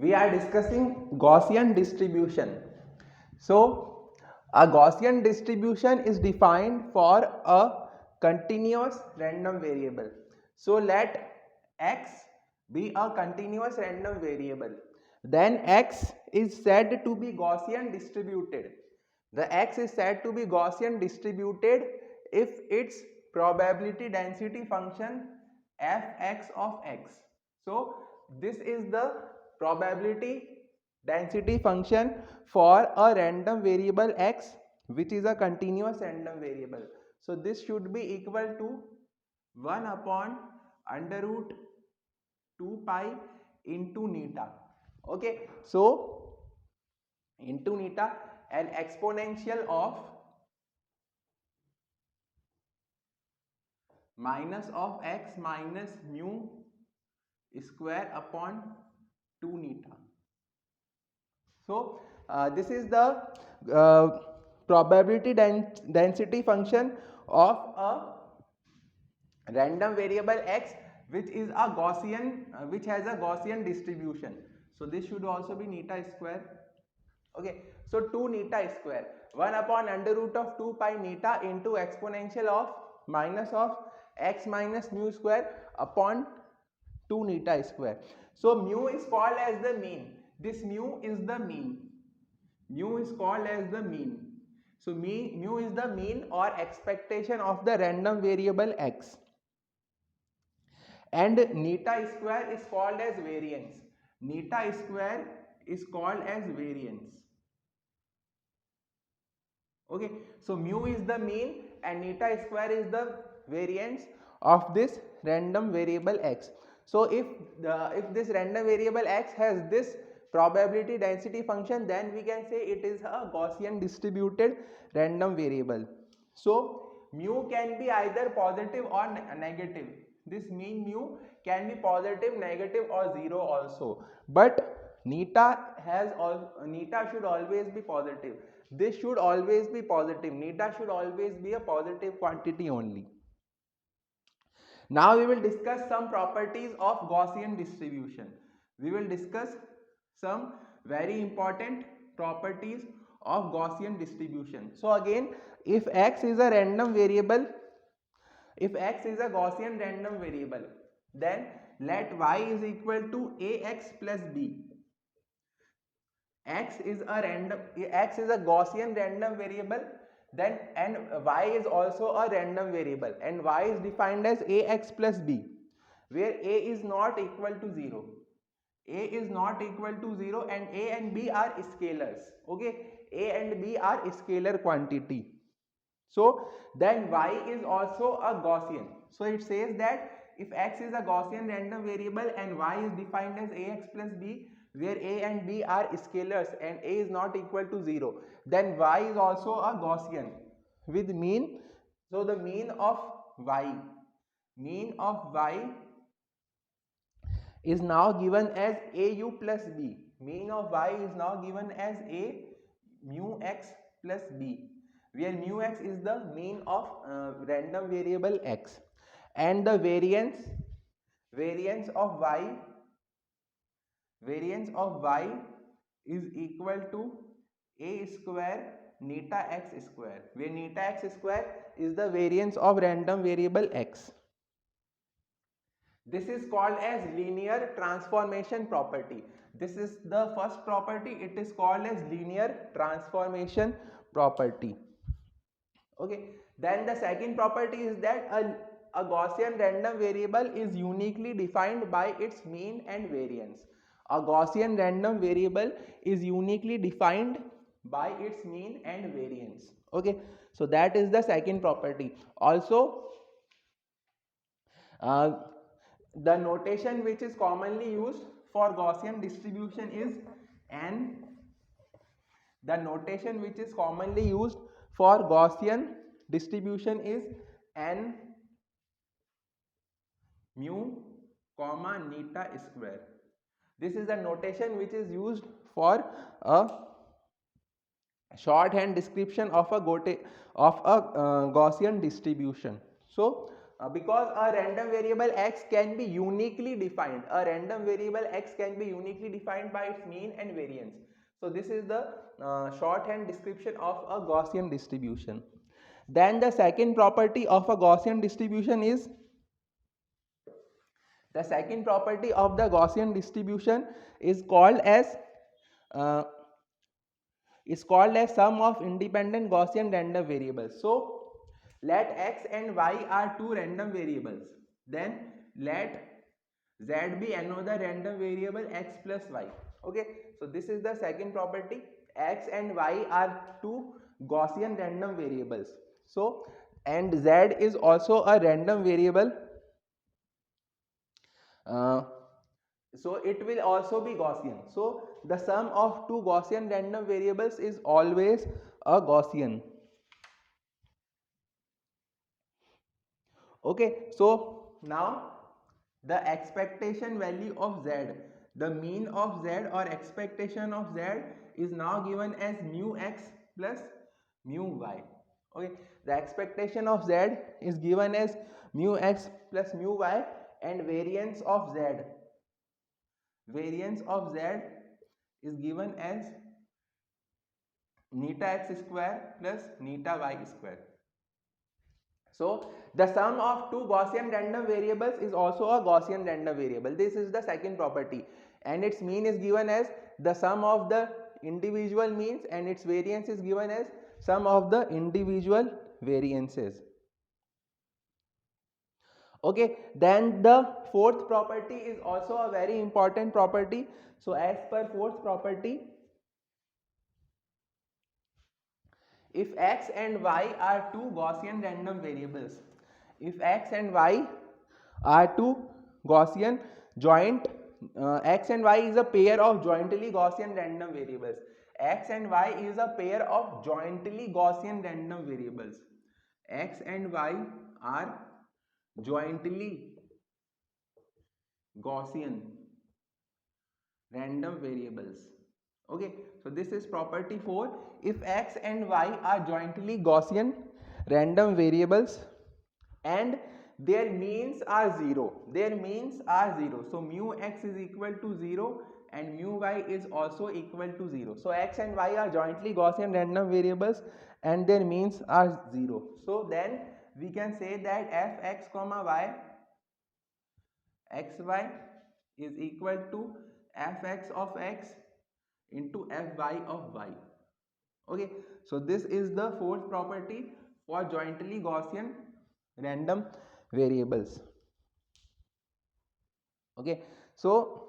we are discussing Gaussian distribution. So a Gaussian distribution is defined for a continuous random variable. So let x be a continuous random variable. Then x is said to be Gaussian distributed. The x is said to be Gaussian distributed if its probability density function fx of x. So this is the probability density function for a random variable x, which is a continuous random variable. So this should be equal to 1 upon under root 2 pi into neta. Okay, so into neta, an exponential of minus of x minus mu square upon 2 neta. So this is the probability density function of a random variable x, which is a Gaussian, which has a Gaussian distribution. So this should also be neta square. Okay, so 2 neta square, 1 upon under root of 2 pi neta into exponential of minus of x minus mu square upon 2 neta square. So mu is called as the mean. This mu is the mean. Mu is called as the mean. So mu is the mean or expectation of the random variable x. And neta square is called as variance. Neta square is called as variance. Okay, so mu is the mean and neta square is the variance of this random variable x. So if this random variable x has this probability density function, then we can say it is a Gaussian distributed random variable. So mu can be either positive or negative. This mean mu can be positive, negative or 0 also, but neta should always be positive. This should always be positive. Neta should always be a positive quantity only. Now we will discuss some properties of Gaussian distribution. We will discuss some very important properties of Gaussian distribution. So again, if x is a random variable, if x is a Gaussian random variable, then let y is equal to ax plus b. X is a Gaussian random variable, then and y is also a random variable, and y is defined as ax plus b, where a is not equal to 0. A is not equal to 0 and a and b are scalars. Okay, a and b are scalar quantity. So then y is also a Gaussian. So it says that if x is a Gaussian random variable and y is defined as ax plus b, where a and b are scalars and a is not equal to 0, then y is also a Gaussian with mean. So the mean of y is now given as au plus b. Mean of y is now given as a mu x plus b, where mu x is the mean of random variable x, and the variance of y is equal to a square neta x square, where neta x square is the variance of random variable x. This is called as linear transformation property. This is the first property. It is called as linear transformation property. Okay, then the second property is that a Gaussian random variable is uniquely defined by its mean and variance. A Gaussian random variable is uniquely defined by its mean and variance. Okay, so that is the second property. Also, uh, the notation which is commonly used for Gaussian distribution is n. The notation which is commonly used for Gaussian distribution is n mu comma neta square. This is the notation which is used for a shorthand description of a Gaussian distribution. So because a random variable x can be uniquely defined. A random variable x can be uniquely defined by its mean and variance. So this is the shorthand description of a Gaussian distribution. Then the second property of a Gaussian distribution is the second property of the Gaussian distribution is called as uh, sum of independent Gaussian random variables. So let x and y are two random variables. Then let z be another random variable x plus y. Okay, so this is the second property. X and y are two Gaussian random variables. So and z is also a random variable. Uh, so it will also be Gaussian. So the sum of two Gaussian random variables is always a Gaussian. Okay, so now the expectation value of z, the mean of z or expectation of z is now given as mu x plus mu y. Okay, the expectation of z is given as mu x plus mu y, and variance of z is given as neta x square plus neta y square. So the sum of two Gaussian random variables is also a Gaussian random variable. This is the second property, and its mean is given as the sum of the individual means, and its variance is given as sum of the individual variances. Okay, then the fourth property is also a very important property. So as per fourth property, if x and y are two Gaussian random variables, if x and y are two Gaussian joint, x and y is a pair of jointly Gaussian random variables. X and y is a pair of jointly Gaussian random variables. X and y are jointly Gaussian random variables. Okay, so this is property 4. If x and y are jointly Gaussian random variables and their means are 0, so mu x is equal to 0 and mu y is also equal to 0. So x and y are jointly Gaussian random variables and their means are 0. So then we can say that fx comma y xy is equal to fx of x into fy of y. Okay, so this is the fourth property for jointly Gaussian random variables. Okay, so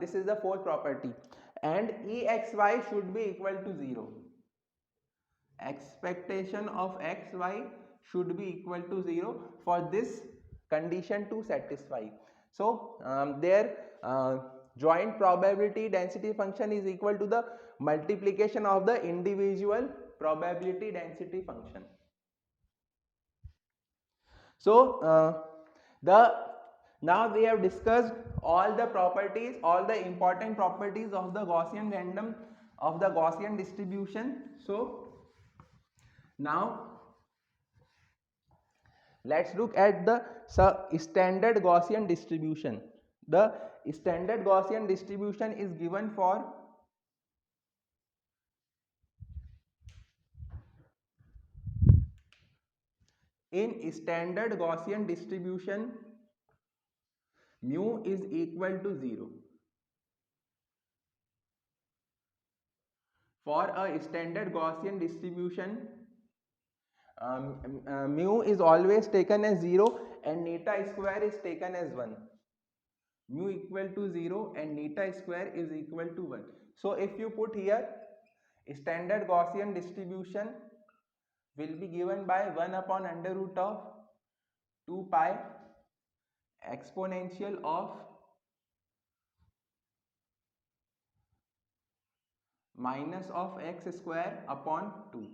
this is the fourth property, and exy should be equal to 0. Expectation of xy should be equal to 0 for this condition to satisfy. So their joint probability density function is equal to the multiplication of the individual probability density function. So now we have discussed all the properties, all the important properties of the Gaussian distribution. So now let's look at the standard Gaussian distribution. The standard Gaussian distribution is given for in standard Gaussian distribution, mu is equal to 0. For a standard Gaussian distribution, mu is always taken as 0 and neta square is taken as 1. Mu equal to 0 and neta square is equal to 1. So if you put here standard Gaussian distribution will be given by 1 upon under root of 2 pi exponential of minus of x square upon 2.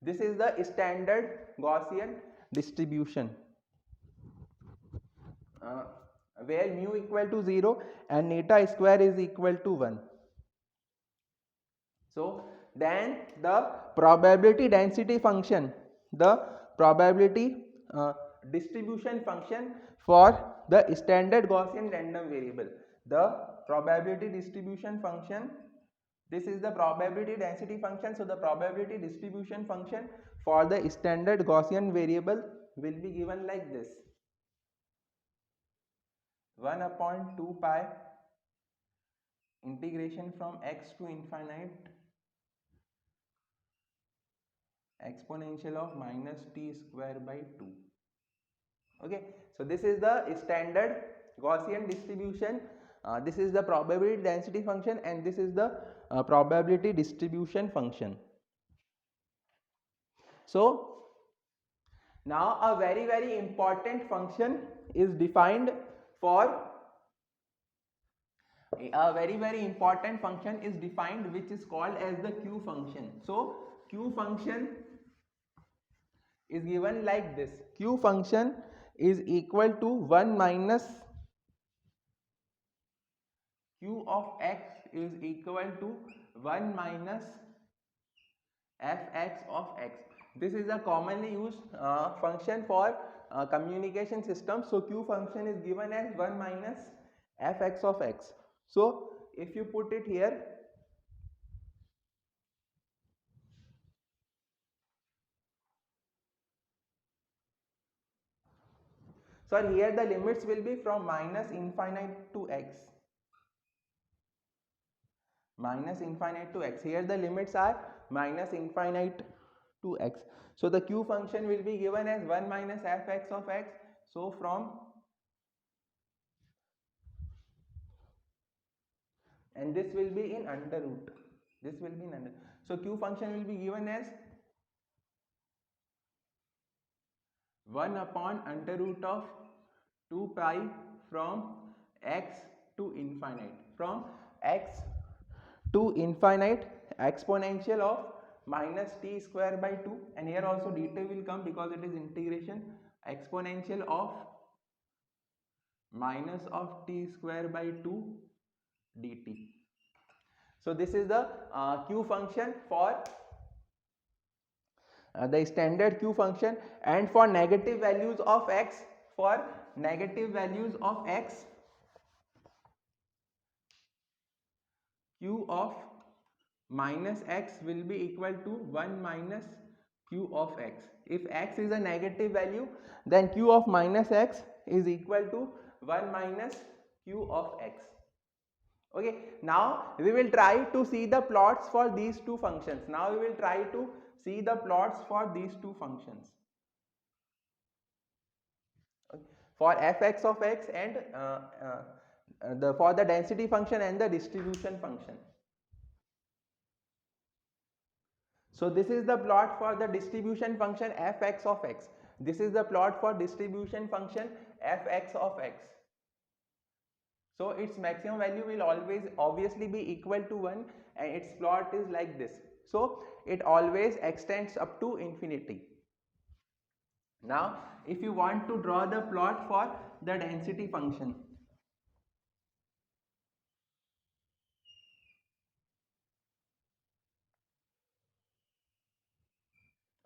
This is the standard Gaussian distribution where mu equal to 0 and neta square is equal to 1. So then the probability density function, the probability distribution function for the standard Gaussian random variable. The probability distribution function, this is the probability density function. So the probability distribution function for the standard Gaussian variable will be given like this: 1 upon 2 pi integration from x to infinite exponential of minus t square by 2. Okay, so this is the standard Gaussian distribution. This is the probability density function, and this is the probability distribution function. So now a very important function is defined for which is called as the Q function. So Q function is given like this: Q function is equal to 1 minus Q of x is equal to 1 minus fx of x. This is a commonly used function for communication system. So Q function is given as 1 minus fx of x. So if you put it here, so here the limits will be from minus infinite to x. Minus infinite to x. Here the limits are minus infinite to x. So the Q function will be given as 1 minus fx of x. So from, and this will be in under root. This will be in under. So Q function will be given as 1 upon under root of 2 pi from x to infinite. From x to infinite exponential of minus t square by 2, and here also dt will come because it is integration, exponential of minus of t square by 2 dt. So this is the Q function for the standard Q function. And for negative values of x, Q of minus x will be equal to 1 minus Q of x. If x is a negative value, then Q of minus x is equal to 1 minus Q of x. Okay, now we will try to see the plots for these two functions. For fx of x and for the density function and the distribution function. So this is the plot for the distribution function fx of x. This is the plot for distribution function fx of x. So its maximum value will always obviously be equal to 1, and its plot is like this. So it always extends up to infinity. Now if you want to draw the plot for the density function,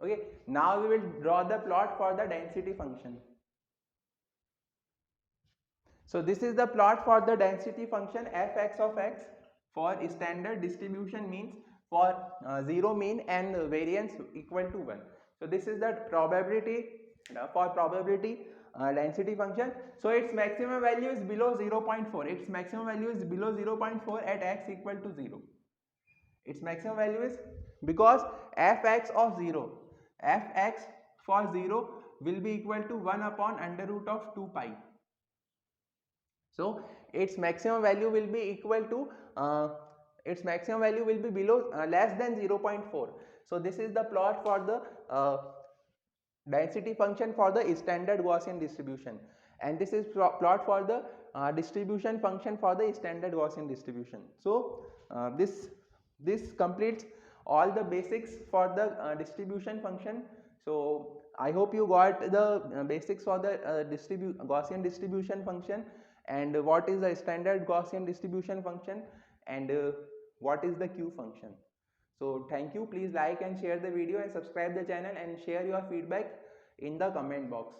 okay, now we will draw the plot for the density function. So this is the plot for the density function fx of x for standard distribution means for 0 mean and variance equal to 1. So this is the probability for probability density function. So its maximum value is below 0.4. Its maximum value is below 0.4 at x equal to 0. Its maximum value is because fx of 0, fx for 0 will be equal to 1 upon under root of 2 pi. So its maximum value will be equal to its maximum value will be below less than 0.4. So this is the plot for the density function for the standard Gaussian distribution, and this is plot for the distribution function for the standard Gaussian distribution. So this completes all the basics for the distribution function. So I hope you got the basics for the Gaussian distribution function, and what is the standard Gaussian distribution function, and what is the Q function. So thank you. Please like and share the video and subscribe the channel and share your feedback in the comment box.